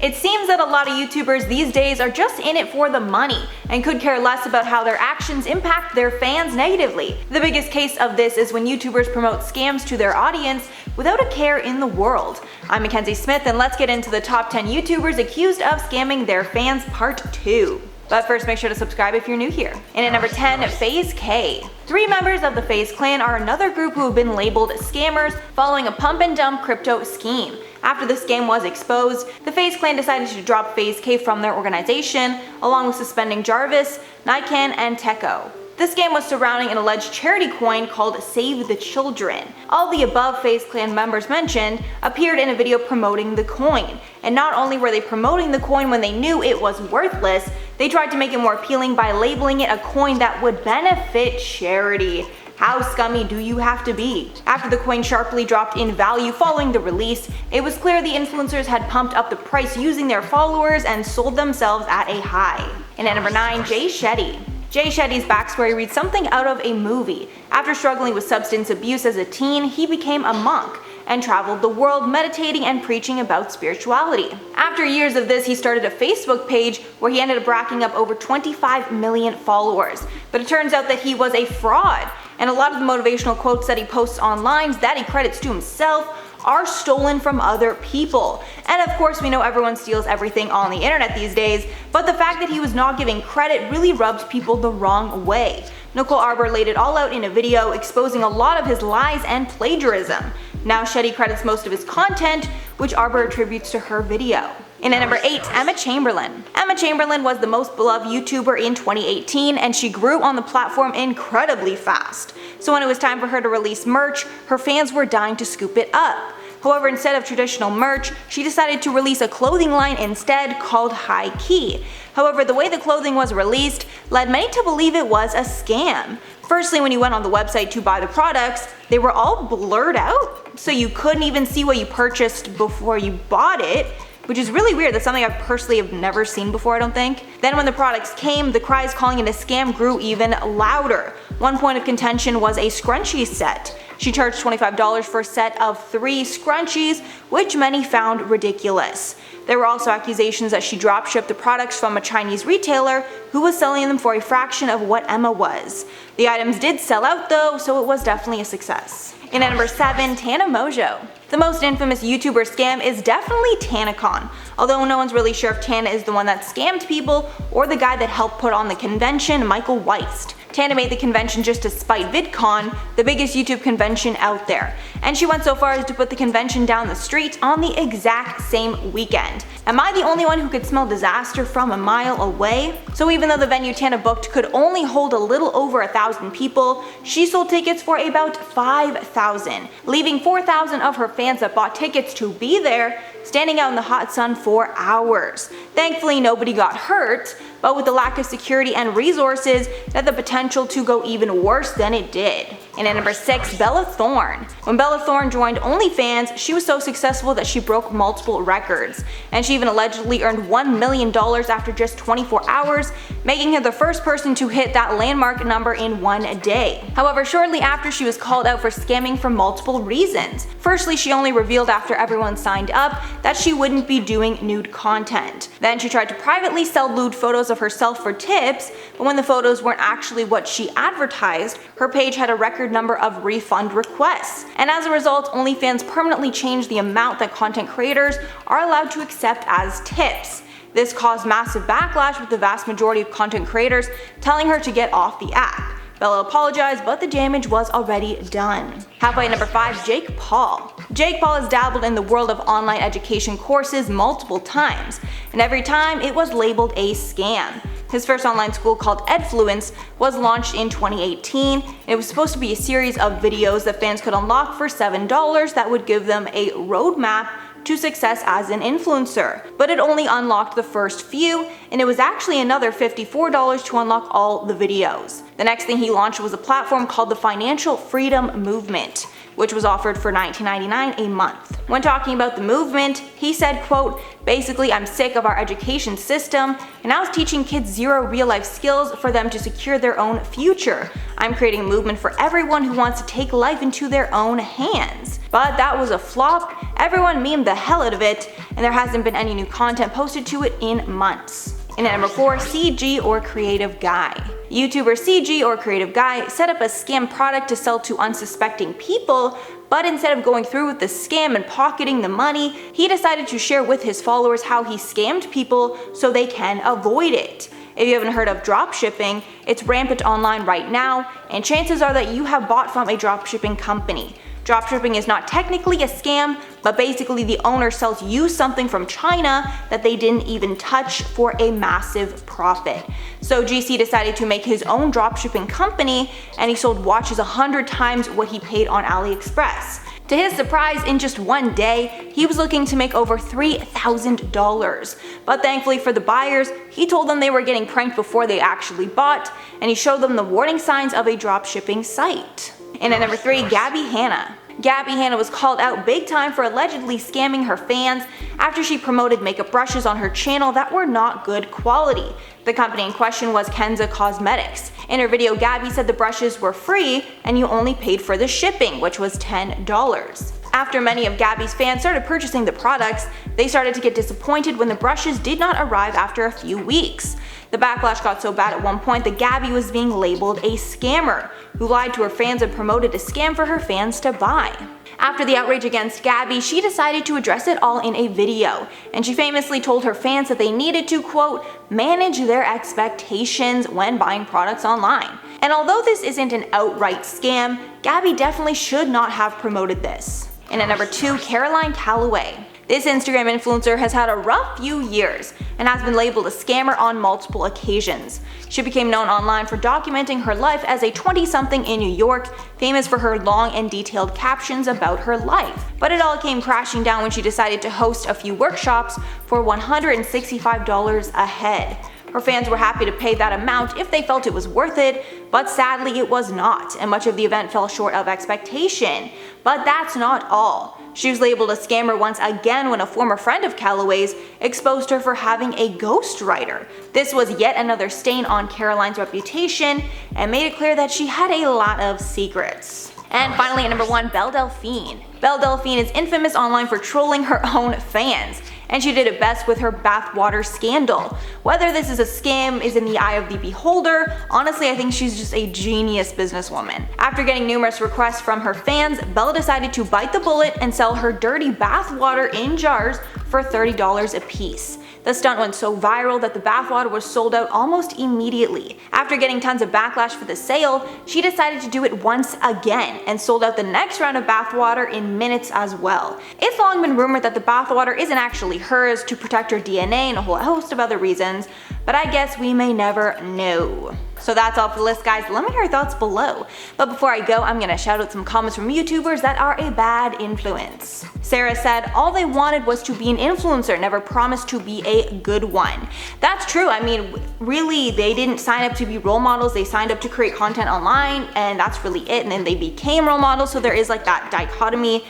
It seems that a lot of YouTubers these days are just in it for the money and could care less about how their actions impact their fans negatively. The biggest case of this is when YouTubers promote scams to their audience without a care in the world. I'm Mackenzie Smith, and let's get into the top 10 YouTubers accused of scamming their fans part 2. But first, make sure to subscribe if you're new here. And at number 10, FaZe K. 3 members of the FaZe Clan are another group who have been labeled scammers following a pump and dump crypto scheme. After the scam was exposed, the FaZe Clan decided to drop FaZe K from their organization, along with suspending Jarvis, Nikan, and Teko. The scam was surrounding an alleged charity coin called Save the Children. All the above FaZe Clan members mentioned appeared in a video promoting the coin. And not only were they promoting the coin when they knew it was worthless, they tried to make it more appealing by labeling it a coin that would benefit charity. How scummy do you have to be? After the coin sharply dropped in value following the release, it was clear the influencers had pumped up the price using their followers and sold themselves at a high. And at number 9, Shetty. Shetty's backstory reads something out of a movie. After struggling with substance abuse as a teen, he became a monk and traveled the world meditating and preaching about spirituality. After years of this, he started a Facebook page where he ended up racking up over 25 million followers. But it turns out that he was a fraud, and a lot of the motivational quotes that he posts online that he credits to himself are stolen from other people. And of course, we know everyone steals everything on the internet these days, but the fact that he was not giving credit really rubs people the wrong way. Nicole Arbor laid it all out in a video exposing a lot of his lies and plagiarism. Now Shetty credits most of his content, which Arbor attributes to her video. And at number 8, Emma Chamberlain. Emma Chamberlain was the most beloved YouTuber in 2018, and she grew on the platform incredibly fast. So when it was time for her to release merch, her fans were dying to scoop it up. However, instead of traditional merch, she decided to release a clothing line instead called High Key. However, the way the clothing was released led many to believe it was a scam. Firstly, when you went on the website to buy the products, they were all blurred out, so you couldn't even see what you purchased before you bought it, which is really weird. That's something I personally have never seen before, I don't think. Then when the products came, the cries calling it a scam grew even louder. One point of contention was a scrunchie set. She charged $25 for a set of 3 scrunchies, which many found ridiculous. There were also accusations that she dropshipped the products from a Chinese retailer who was selling them for a fraction of what Emma was. The items did sell out though, so it was definitely a success. And at number 7, Tana Mojo. The most infamous YouTuber scam is definitely TanaCon, although no one's really sure if Tana is the one that scammed people or the guy that helped put on the convention, Michael Weist. Tana made the convention just to spite VidCon, the biggest YouTube convention out there, and she went so far as to put the convention down the street on the exact same weekend. Am I the only one who could smell disaster from a mile away? So even though the venue Tana booked could only hold a little over 1,000 people, she sold tickets for about 5,000, leaving 4,000 of her fans that bought tickets to be there standing out in the hot sun for hours. Thankfully, nobody got hurt, but with the lack of security and resources, it had the potential to go even worse than it did. And at number 6, Bella Thorne. When Bella Thorne joined OnlyFans, she was so successful that she broke multiple records, and she even allegedly earned $1 million after just 24 hours, making her the first person to hit that landmark number in one day. However, shortly after, she was called out for scamming for multiple reasons. Firstly, she only revealed after everyone signed up that she wouldn't be doing nude content. Then she tried to privately sell lewd photos of herself for tips, but when the photos weren't actually what she advertised, her page had a record number of refund requests. And as a result, OnlyFans permanently changed the amount that content creators are allowed to accept as tips. This caused massive backlash, with the vast majority of content creators telling her to get off the app. Bella apologized, but the damage was already done. Halfway at number 5, Jake Paul. Jake Paul has dabbled in the world of online education courses multiple times, and every time it was labeled a scam. His first online school, called Edfluence, was launched in 2018, and it was supposed to be a series of videos that fans could unlock for $7 that would give them a roadmap to success as an influencer. But it only unlocked the first few, and it was actually another $54 to unlock all the videos. The next thing he launched was a platform called the Financial Freedom Movement, which was offered for $19.99 a month. When talking about the movement, he said, quote, "Basically, I'm sick of our education system, and now it's teaching kids zero real-life skills for them to secure their own future. I'm creating a movement for everyone who wants to take life into their own hands." But that was a flop. Everyone memed the hell out of it, and there hasn't been any new content posted to it in months. And at number 4, CG or Creative Guy. YouTuber CG or Creative Guy set up a scam product to sell to unsuspecting people, but instead of going through with the scam and pocketing the money, he decided to share with his followers how he scammed people so they can avoid it. If you haven't heard of dropshipping, it's rampant online right now, and chances are that you have bought from a dropshipping company. Dropshipping is not technically a scam, but basically the owner sells you something from China that they didn't even touch for a massive profit. So GC decided to make his own dropshipping company, and he sold watches 100 times what he paid on AliExpress. To his surprise, in just one day, he was looking to make over $3,000. But thankfully for the buyers, he told them they were getting pranked before they actually bought, and he showed them the warning signs of a dropshipping site. And at number 3, Gabby Hannah. Gabby Hannah was called out big time for allegedly scamming her fans after she promoted makeup brushes on her channel that were not good quality. The company in question was Kenza Cosmetics. In her video, Gabby said the brushes were free and you only paid for the shipping, which was $10. After many of Gabby's fans started purchasing the products, they started to get disappointed when the brushes did not arrive after a few weeks. The backlash got so bad at one point that Gabby was being labeled a scammer, who lied to her fans and promoted a scam for her fans to buy. After the outrage against Gabby, she decided to address it all in a video, and she famously told her fans that they needed to, quote, "manage their expectations when buying products online." And although this isn't an outright scam, Gabby definitely should not have promoted this. And at number 2, Caroline Calloway. This Instagram influencer has had a rough few years and has been labeled a scammer on multiple occasions. She became known online for documenting her life as a 20-something in New York, famous for her long and detailed captions about her life. But it all came crashing down when she decided to host a few workshops for $165 a head. Her fans were happy to pay that amount if they felt it was worth it, but sadly it was not, and much of the event fell short of expectation. But that's not all. She was labeled a scammer once again when a former friend of Calloway's exposed her for having a ghostwriter. This was yet another stain on Caroline's reputation and made it clear that she had a lot of secrets. And finally at number 1, Belle Delphine. Belle Delphine is infamous online for trolling her own fans, and she did it best with her bathwater scandal. Whether this is a scam is in the eye of the beholder. Honestly, I think she's just a genius businesswoman. After getting numerous requests from her fans, Belle decided to bite the bullet and sell her dirty bathwater in jars for $30 a piece. The stunt went so viral that the bathwater was sold out almost immediately. After getting tons of backlash for the sale, she decided to do it once again and sold out the next round of bathwater in minutes as well. It's long been rumored that the bathwater isn't actually hers to protect her DNA and a whole host of other reasons, but I guess we may never know. So that's all for the list, guys. Let me know your thoughts below. But before I go, I'm gonna shout out some comments from YouTubers that are a bad influence. Sarah said, "All they wanted was to be an influencer, never promised to be a good one." That's true. I mean, really, they didn't sign up to be role models. They signed up to create content online, and that's really it. And then they became role models, so there is like that dichotomy.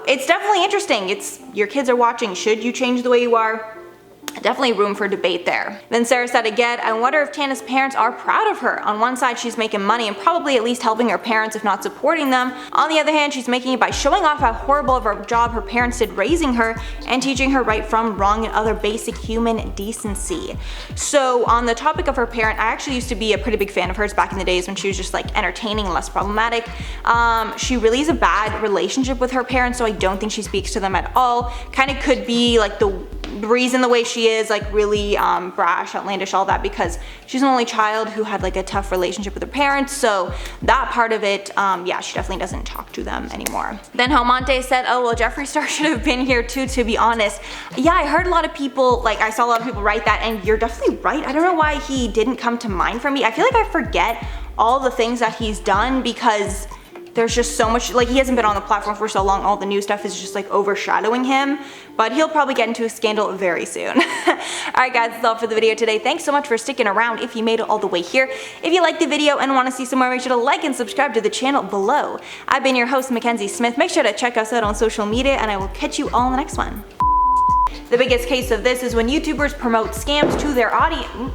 It's definitely interesting. It's your kids are watching. Should you change the way you are? Definitely room for debate there. Then Sarah said again, "I wonder if Tana's parents are proud of her. On one side she's making money and probably at least helping her parents if not supporting them. On the other hand, she's making it by showing off how horrible of a job her parents did raising her and teaching her right from wrong and other basic human decency." So on the topic of her parent, I actually used to be a pretty big fan of hers back in the days when she was just like entertaining and less problematic. She really has a bad relationship with her parents, so I don't think she speaks to them at all. Kind of could be like the reason the way she is, like really brash, outlandish, all that, because she's an only child who had like a tough relationship with her parents, so that part of it, yeah, she definitely doesn't talk to them anymore. Then Helmonte said, "Oh well, Jeffree Star should have been here too, to be honest." Yeah, I heard a lot of people, like I saw a lot of people write that, and you're definitely right. I don't know why he didn't come to mind for me. I feel like I forget all the things that he's done because there's just so much, like, he hasn't been on the platform for so long, all the new stuff is just like overshadowing him, but he'll probably get into a scandal very soon. Alright guys, that's all for the video today. Thanks so much for sticking around if you made it all the way here. If you liked the video and want to see some more, make sure to like and subscribe to the channel below. I've been your host, Mackenzie Smith. Make sure to check us out on social media, and I will catch you all in the next one. The biggest case of this is when YouTubers promote scams to their audience.